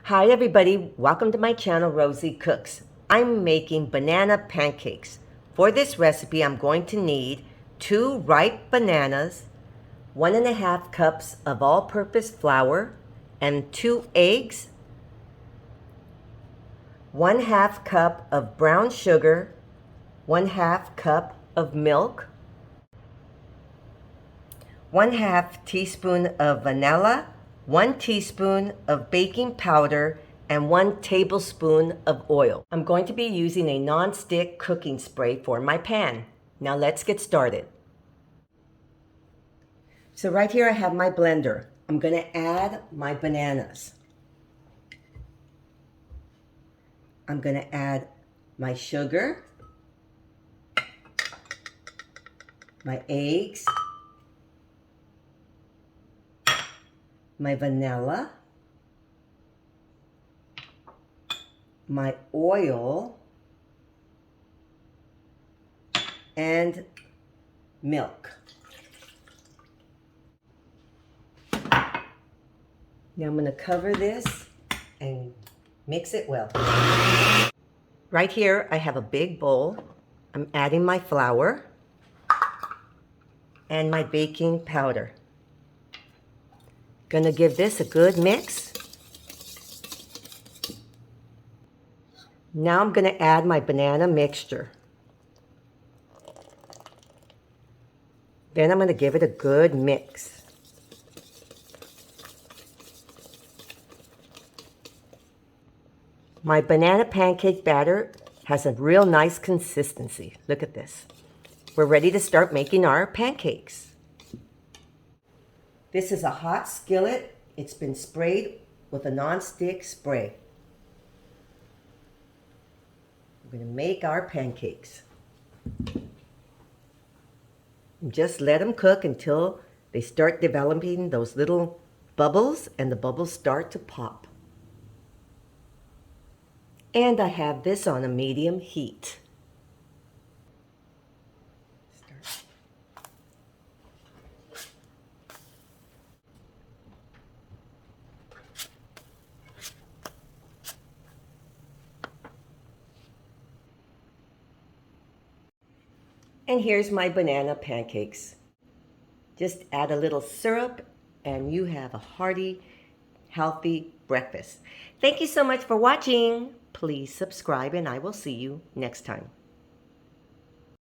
Hi everybody, welcome to my channel Rosie Cooks. I'm making banana pancakes. For this recipe I'm going to need 2 ripe bananas, 1.5 cups of all-purpose flour, and 2 eggs, 1/2 cup of brown sugar, 1/2 cup of milk, 1/2 teaspoon of vanilla, 1 teaspoon of baking powder, and 1 tablespoon of oil. I'm going to be using a non-stick cooking spray for my pan. Now let's get started. So right here I have my blender. I'm going to add my bananas. I'm going to add my sugar, my eggs, my vanilla, my oil, and milk. Now I'm going to cover this and mix it well. Right here I have a big bowl. I'm adding my flour and my baking powder. Gonna give this a good mix. Now I'm gonna add my banana mixture. Then I'm gonna give it a good mix. My banana pancake batter has a real nice consistency. Look at this. We're ready to start making our pancakes. This is a hot skillet. It's been sprayed with a non-stick spray. We're going to make our pancakes. Just let them cook until they start developing those little bubbles and the bubbles start to pop. And I have this on a medium heat. And here's my banana pancakes. Just add a little syrup and you have a hearty, healthy breakfast. Thank you so much for watching. Please subscribe and I will see you next time.